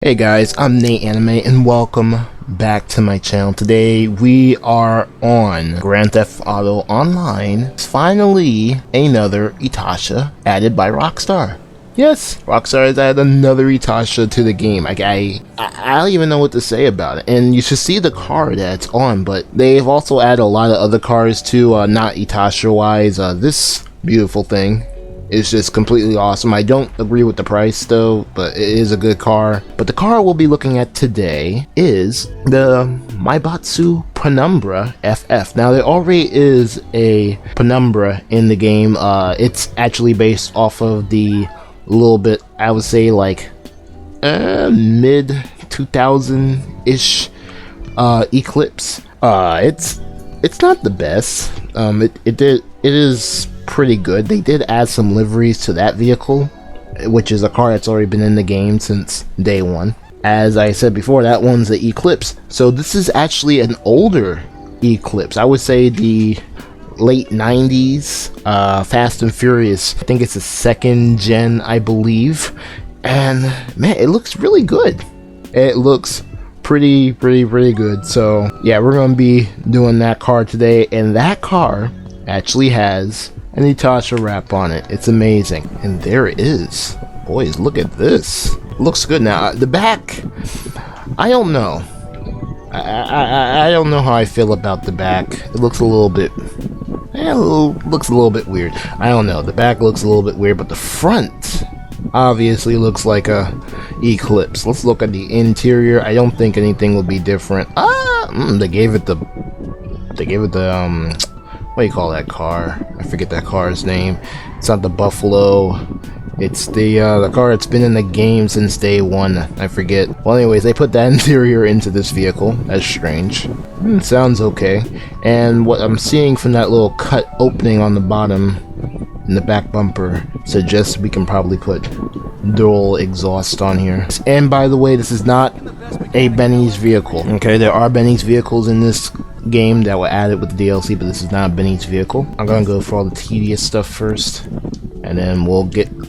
Hey guys, I'm Nate Anime and welcome back to my channel. Today we are on Grand Theft Auto Online. It's finally another Itasha added by Rockstar. Yes, Rockstar has added another Itasha to the game. I don't even know what to say about it. And you should see the car that it's on, but they've also added a lot of other cars too, not Itasha wise. This beautiful thing is just completely awesome. I don't agree with the price though, but it is a good car. But the car we'll be looking at today is the Maibatsu Penumbra FF. Now there already is a Penumbra in the game. It's actually based off of the little bit, I would say like mid 2000-ish Eclipse. It's not the best. It is pretty good. They did add some liveries to that vehicle, which is a car that's already been in the game since day one. As I said before, that one's the Eclipse. So this is actually an older Eclipse. I would say the late 90s Fast and Furious. I think it's a second gen, I believe. And man, it looks really good. It looks pretty good. So yeah, we're gonna be doing that car today, and that car actually has an Itasha wrap on it. It's amazing. And there it is. Boys, look at this. It looks good. Now the back, I don't know. I don't know how I feel about the back. It looks a little bit looks a little bit weird. I don't know. The back looks a little bit weird, but the front obviously looks like a Eclipse. Let's look at the interior. I don't think anything will be different. They gave it the what do you call that car? I forget that car's name. It's not the Buffalo. It's the car that's been in the game since day one. I forget. Well, anyways, they put that interior into this vehicle. That's strange. Sounds okay. And what I'm seeing from that little cut opening on the bottom in the back bumper suggests we can probably put dual exhaust on here. And by the way, this is not a Benny's vehicle. Okay, there are Benny's vehicles in this game that were added with the DLC, but this is not a Benny's vehicle. I'm gonna go for all the tedious stuff first, and then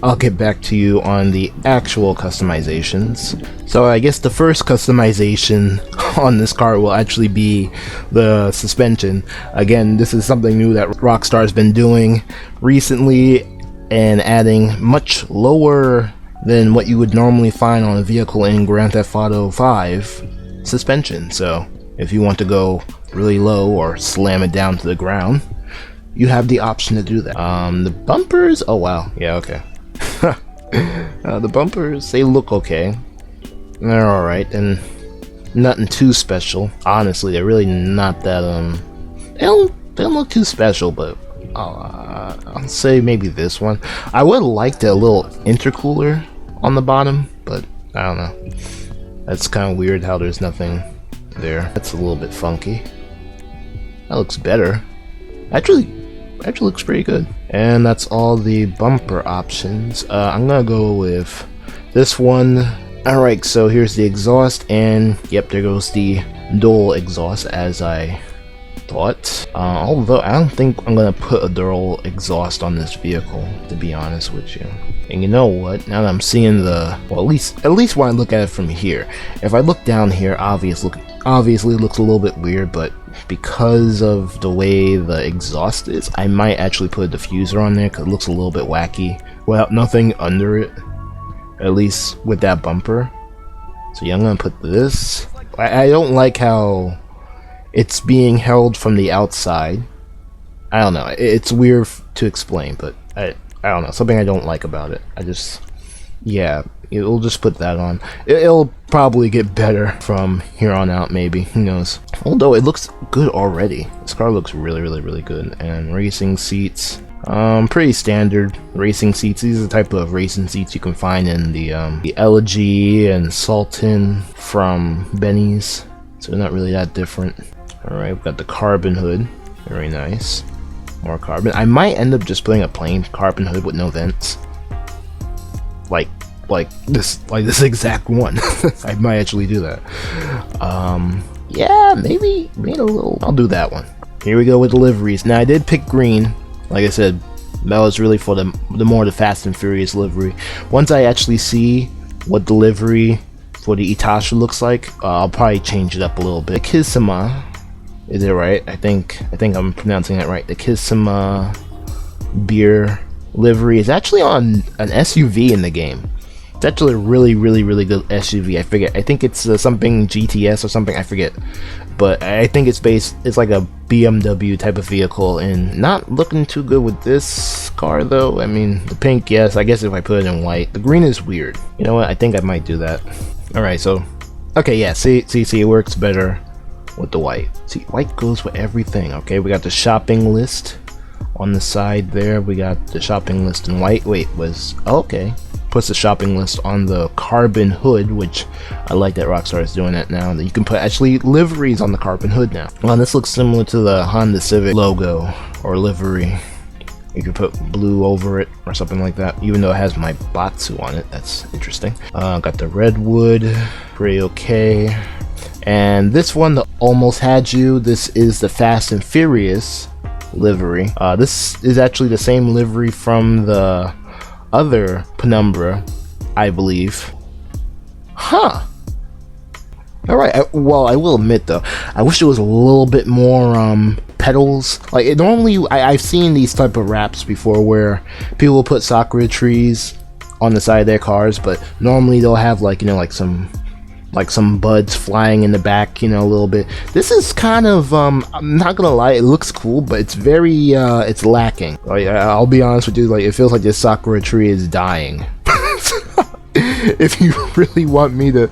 I'll get back to you on the actual customizations. So I guess the first customization on this car will actually be the suspension. Again, this is something new that Rockstar's been doing recently and adding much lower than what you would normally find on a vehicle in Grand Theft Auto 5 suspension. So if you want to go really low or slam it down to the ground, you have the option to do that. The bumpers, oh wow, yeah, okay. The bumpers, they look okay. They're alright, and nothing too special. Honestly, they're really not that, they don't look too special, but I'll say maybe this one. I would like the little intercooler on the bottom, but I don't know. That's kind of weird how there's nothing there. That's a little bit funky. That looks better. Actually looks pretty good. And that's all the bumper options. I'm gonna go with this one. Alright, so here's the exhaust, and yep, there goes the dual exhaust as I thought. Although I don't think I'm gonna put a dual exhaust on this vehicle, to be honest with you. And you know what? Now that I'm seeing at least when I look at it from here, if I look down here, obviously it looks a little bit weird, but because of the way the exhaust is, I might actually put a diffuser on there because it looks a little bit wacky without nothing under it, at least with that bumper. So yeah, I'm gonna put this. I don't like how it's being held from the outside. I don't know, it's weird to explain, but I don't know, something I don't like about it. Yeah, we'll just put that on. It'll probably get better from here on out, maybe, who knows. Although it looks good already. This car looks really good. And racing seats, pretty standard racing seats. These are the type of racing seats you can find in the Elegy and Sultan from Benny's, so they're not really that different. Alright, we've got the carbon hood, very nice. More carbon. I might end up just putting a plain carbon hood with no vents, like this exact one. I might actually do that. Yeah, maybe a little. I'll do that one. Here we go with deliveries. Now I did pick green. Like I said, that was really for the more the Fast and Furious livery. Once I actually see what delivery what the Itasha looks like. I'll probably change it up a little bit. The Kisama, is it right? I think I'm pronouncing it right. The Kisama beer livery is actually on an SUV in the game. It's actually a really good SUV. I think it's something GTS or something, I forget, but I think it's like a BMW type of vehicle, and not looking too good with this car though. I mean, the pink, yes, I guess if I put it in white. The green is weird. You know what, I think I might do that. Alright, so okay, yeah, see, it works better with the white. See, white goes with everything. Okay, we got the shopping list on the side there. We got the shopping list in white. Wait, okay, puts the shopping list on the carbon hood, which I like that Rockstar is doing that now. That you can put actually liveries on the carbon hood now. Well, this looks similar to the Honda Civic logo or livery. You can put blue over it or something like that, even though it has Maibatsu on it. That's interesting. Got the redwood, pretty okay. And this one, the Almost Had You, this is the Fast and Furious livery. This is actually the same livery from the other Penumbra, I believe. Huh. Alright, well, I will admit though, I wish there was a little bit more pedals. Like, normally I've seen these type of wraps before where people will put sakura trees on the side of their cars, but normally they'll have like, you know, like some buds flying in the back, you know, a little bit. This is kind of I'm not gonna lie, it looks cool, but it's very it's lacking. Like, I'll be honest with you, like, it feels like this sakura tree is dying. If you really want me to,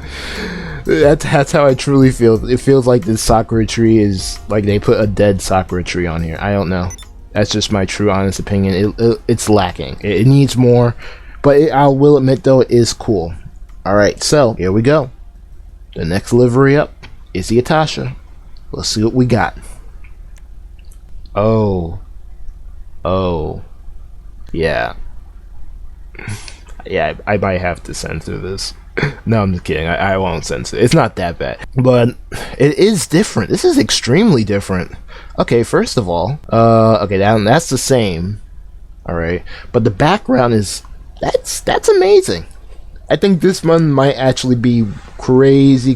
that's how I truly feel. It feels like this sakura tree is like they put a dead sakura tree on here. I don't know, that's just my true honest opinion. It's lacking. It needs more, but I will admit though, it is cool. Alright, so here we go. The next livery up is the Itasha. Let's see what we got. Oh, yeah. Yeah, I might have to censor this. No, I'm just kidding. I won't censor it. It's not that bad. But it is different. This is extremely different. Okay, first of all, okay, that's the same. Alright. But the background is, that's amazing. I think this one might actually be crazy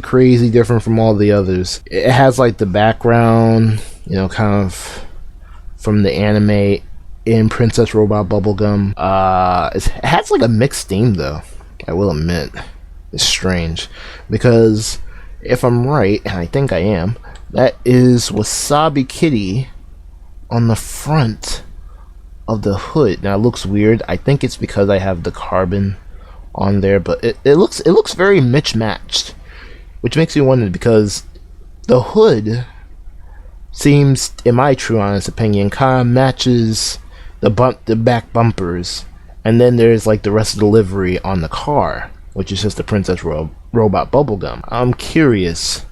different from all the others. It has like the background, you know, kind of from the anime in Princess Robot Bubblegum. It has like a mixed theme though, I will admit. It's strange, because if I'm right, and I think I am, that is Wasabi Kitty on the front of the hood. Now it looks weird. I think it's because I have the carbon on there, but it looks very mismatched, which makes me wonder, because the hood seems, in my true honest opinion, kind of matches the back bumpers, and then there's like the rest of the livery on the car, which is just the Princess Robot Bubblegum. I'm curious.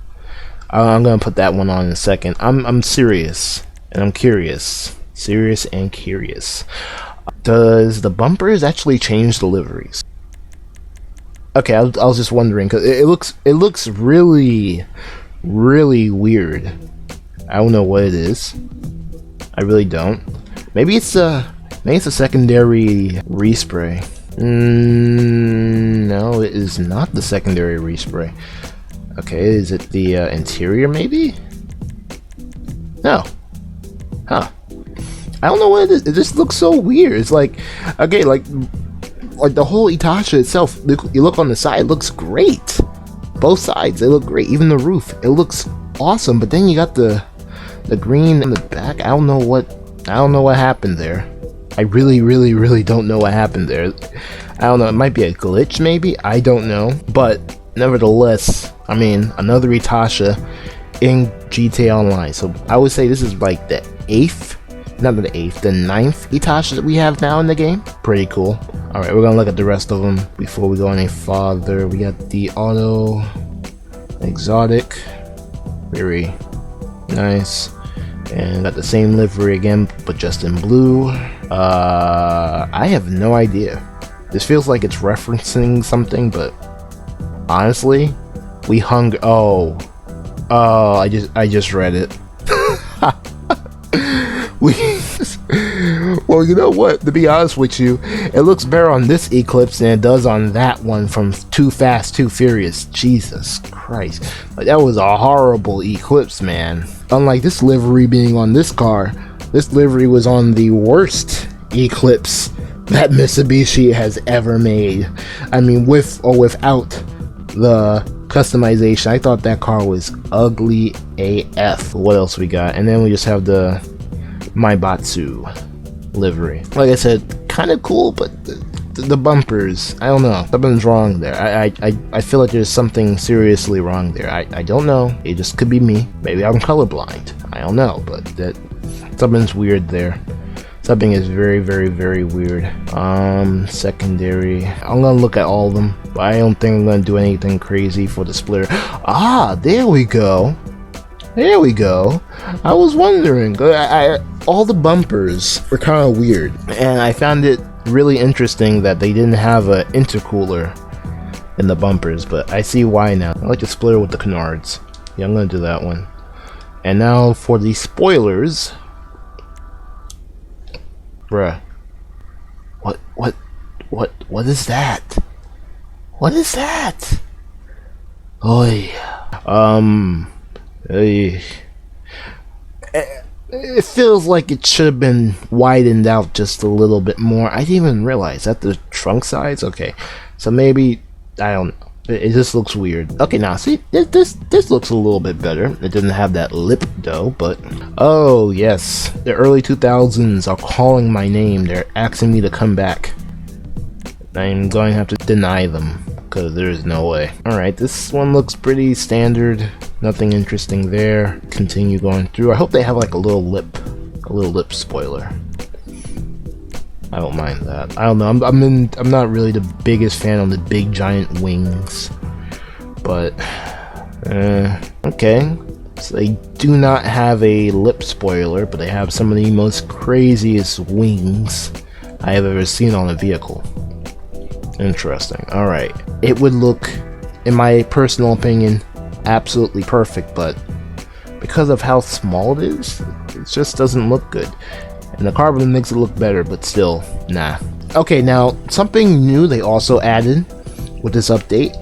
I'm gonna put that one on in a second. I'm serious and I'm curious. Serious and curious. Does the bumpers actually change the liveries? Okay, I was just wondering, because it looks really weird. I don't know what it is. I really don't. Maybe it's a secondary respray. No, it is not the secondary respray. Okay, is it the interior maybe? No. Huh. I don't know what it is. It just looks so weird. It's like, okay, like the whole Itasha itself, you look on the side, it looks great. Both sides, they look great. Even the roof, it looks awesome. But then you got the green in the back. I don't know what happened there. I really don't know what happened there. I don't know, it might be a glitch maybe, I don't know. But nevertheless, I mean, another Itasha in GTA Online. So I would say this is like the ninth Itasha that we have now in the game. Pretty cool. Alright, we're gonna look at the rest of them before we go any farther. We got the auto exotic, very nice, and got the same livery again, but just in blue. I have no idea. This feels like it's referencing something, but honestly, I just read it. Well, you know what? To be honest with you, it looks better on this Eclipse than it does on that one from Too Fast, Too Furious. Jesus Christ. Like, that was a horrible Eclipse, man. Unlike this livery being on this car, this livery was on the worst Eclipse that Mitsubishi has ever made. I mean, with or without the customization, I thought that car was ugly AF. What else we got? And then we just have the Maibatsu livery. Like I said, kind of cool, but the bumpers, I don't know, something's wrong there. I feel like there's something seriously wrong there. I don't know, it just could be me. Maybe I'm colorblind, I don't know, but that something's weird there. Something is very, very, very weird. Secondary, I'm gonna look at all of them, but I don't think I'm gonna do anything crazy for the splitter. Ah, there we go. There we go. I was wondering, all the bumpers were kind of weird, and I found it really interesting that they didn't have an intercooler in the bumpers, but I see why now. I like the splitter with the canards. Yeah, I'm gonna do that one. And now for the spoilers. Bruh. What is that? What is that? Oi. It feels like it should have been widened out just a little bit more. I didn't even realize that the trunk size. Okay, so maybe I don't know. It just looks weird. Okay, now see, this looks a little bit better. It didn't have that lip though, but oh yes, the early 2000s are calling my name. They're asking me to come back. I'm going to have to deny them because there's no way. All right, this one looks pretty standard. Nothing interesting there. Continue going through. I hope they have like a little lip spoiler. I don't mind that. I don't know. I'm not really the biggest fan of the big giant wings, but okay. So they do not have a lip spoiler, but they have some of the most craziest wings I have ever seen on a vehicle. Interesting. All right. It would look, in my personal opinion, absolutely perfect, but because of how small it is, it just doesn't look good. And the carbon makes it look better, but still, nah. Okay, now something new they also added with this update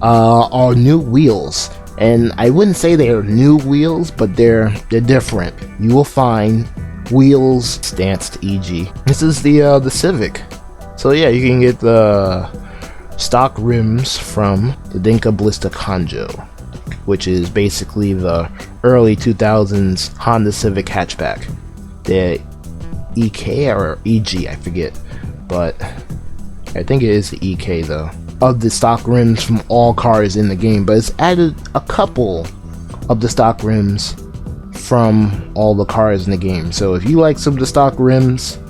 are new wheels. And I wouldn't say they are new wheels, but they're different. You will find wheels stanced, e.g. This is the Civic. So yeah, you can get the stock rims from the Dinka Ballista Conjo, which is basically the early 2000s Honda Civic hatchback. The EK or EG, I forget, but I think it is the EK though, of the stock rims from all cars in the game, but it's added a couple of the stock rims from all the cars in the game. So if you like some of the stock rims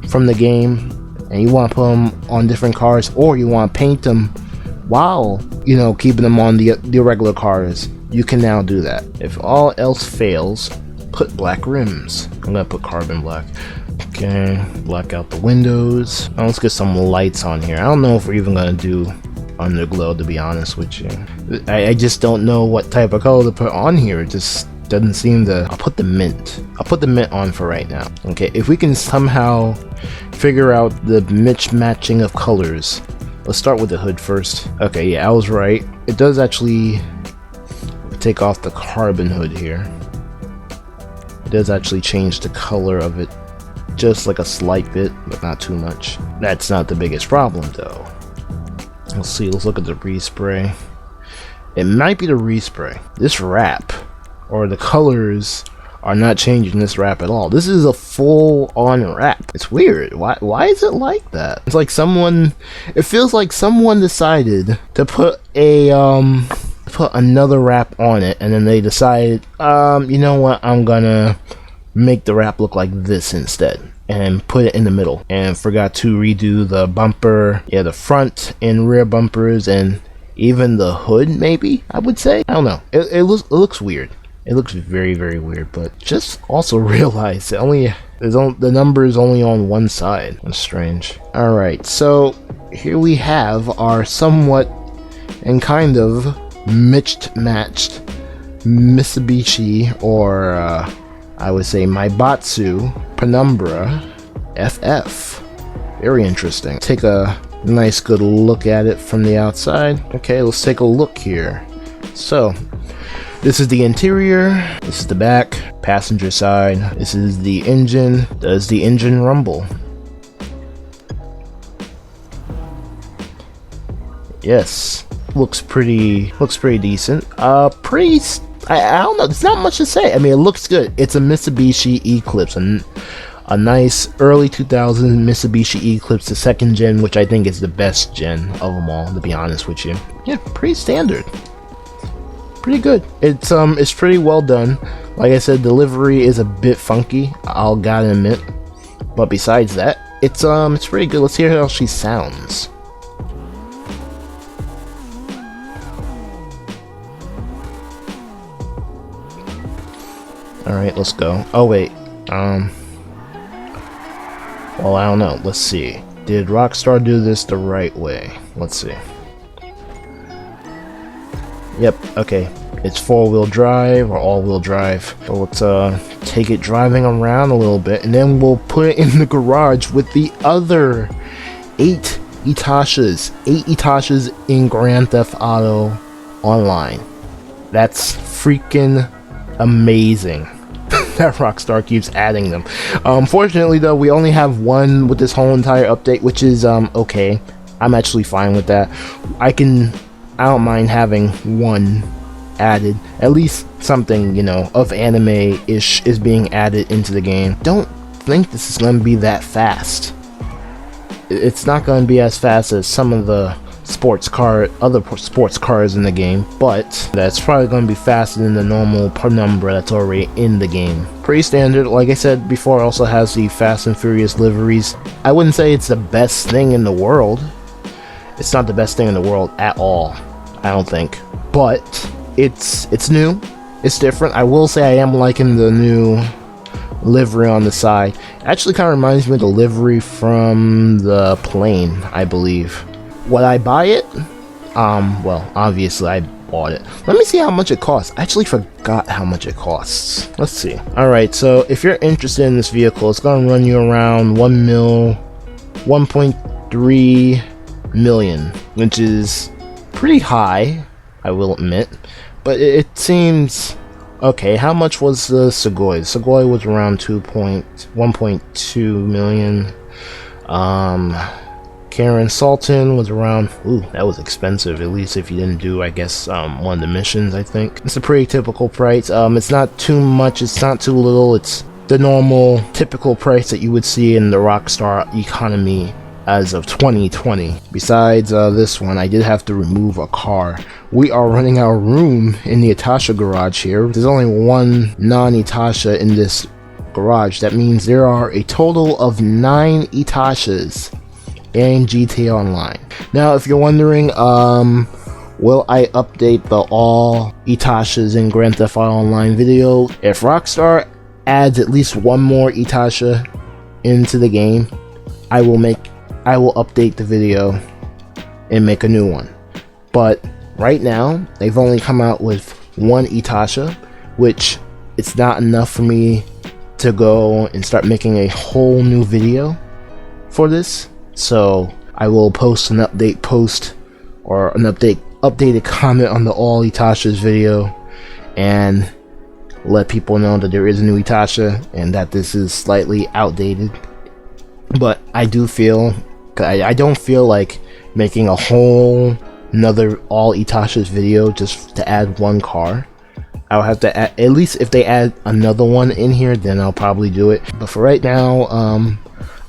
from the game and you want to put them on different cars, or you want to paint them while, you know, keeping them on the regular cars, you can now do that. If all else fails, put black rims. I'm gonna put carbon black. Okay, black out the windows. Now let's get some lights on here. I don't know if we're even gonna do underglow, to be honest with you. I just don't know what type of color to put on here. It just doesn't seem to. I'll put the mint on for right now. Okay, if we can somehow figure out the matching of colors. Let's start with the hood first. Okay, yeah, I was right. It does actually take off the carbon hood here. It does actually change the color of it just like a slight bit, but not too much. That's not the biggest problem though. Let's see, let's look at the respray. It might be the respray. This wrap, or the colors, are not changing this wrap at all. This is a full-on wrap. It's weird. Why is it like that? It's like it feels like someone decided to put another wrap on it, and then they decided, you know what, I'm gonna make the wrap look like this instead, and put it in the middle, and forgot to redo the bumper, yeah, the front and rear bumpers, and even the hood, maybe, I would say. I don't know. It looks weird. It looks very, very weird, but just also realize the number is only on one side. That's strange. Alright, so here we have our somewhat and kind of matched Mitsubishi, or I would say Maibatsu Penumbra FF. Very interesting. Take a nice good look at it from the outside. Okay, let's take a look here. So, this is the interior, this is the back, passenger side, this is the engine. Does the engine rumble? Yes. Looks pretty decent. I don't know, there's not much to say. I mean, it looks good. It's a Mitsubishi Eclipse, and a nice early 2000s Mitsubishi Eclipse, the second gen, which I think is the best gen of them all, to be honest with you. Yeah, pretty standard. Pretty good. It's pretty well done. Like I said, delivery is a bit funky, I'll gotta admit. But besides that, it's pretty good. Let's hear how she sounds. Alright, let's go. Oh wait, well, I don't know. Let's see. Did Rockstar do this the right way? Let's see. Yep, okay. It's four-wheel drive or all-wheel drive. So let's take it driving around a little bit, and then we'll put it in the garage with the other 8 Itashas. 8 Itashas in Grand Theft Auto Online. That's freaking amazing. That Rockstar keeps adding them. Fortunately though, we only have one with this whole entire update, which is okay. I'm actually fine with that. I don't mind having one added. At least something, you know, of anime-ish is being added into the game. Don't think this is going to be that fast. It's not going to be as fast as some of the other sports cars in the game, but that's probably going to be faster than the normal Penumbra that's already in the game. Pretty standard. Like I said before, it also has the Fast and Furious liveries. I wouldn't say it's the best thing in the world. It's not the best thing in the world at all, I don't think, but it's new, it's different. I will say I am liking the new livery on the side. It actually kind of reminds me of the livery from the plane, I believe. Would I buy it? Well, obviously I bought it. Let me see how much it costs. I actually forgot how much it costs. Let's see. Alright, so if you're interested in this vehicle, it's gonna run you around 1.3 million, which is pretty high, I will admit. But it seems okay. How much was the Segoy? The Segoy was around 1.2 million. Karen Sultan was around, ooh, that was expensive, at least if you didn't do, I guess, one of the missions, I think. It's a pretty typical price. It's not too much, it's not too little, it's the normal, typical price that you would see in the Rockstar economy as of 2020. Besides this one, I did have to remove a car. We are running out of room in the Itasha garage here. There's only one non-Itasha in this garage. That means there are a total of 9 Itashas in GTA Online. Now, if you're wondering, will I update the all Itashas in Grand Theft Auto Online video? If Rockstar adds at least one more Itasha into the game, I will update the video and make a new one. But right now, they've only come out with one Itasha, which it's not enough for me to go and start making a whole new video for this. So I will post an update post or an updated comment on the all Itashas video and let people know that there is a new Itasha and that this is slightly outdated. But I don't feel like making a whole another all Itashas video just to add one car. I'll have to add, at least if they add another one in here, then I'll probably do it. But for right now,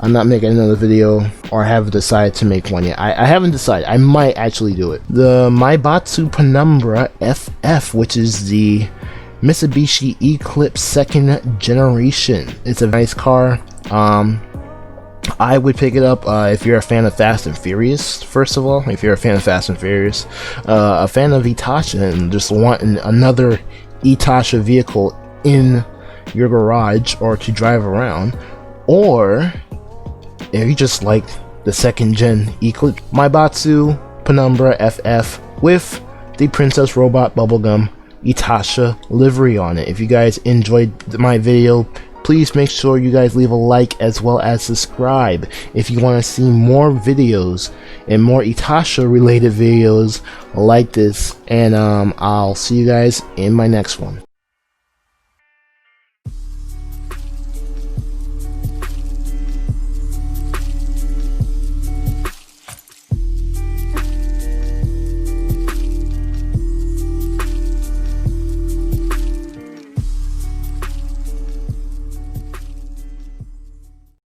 I'm not making another video, or I haven't decided to make one yet. I haven't decided. I might actually do it. The Maibatsu Penumbra FF, which is the Mitsubishi Eclipse 2nd generation. It's a nice car. I would pick it up if you're a fan of Fast and Furious, first of all. If you're a fan of Fast and Furious, a fan of Itasha and just want another Itasha vehicle in your garage or to drive around, or if you just like the 2nd gen Eclipse, Maibatsu Penumbra FF with the Princess Robot Bubblegum Itasha livery on it. If you guys enjoyed my video, please make sure you guys leave a like as well as subscribe if you want to see more videos and more Itasha related videos like this. And I'll see you guys in my next one.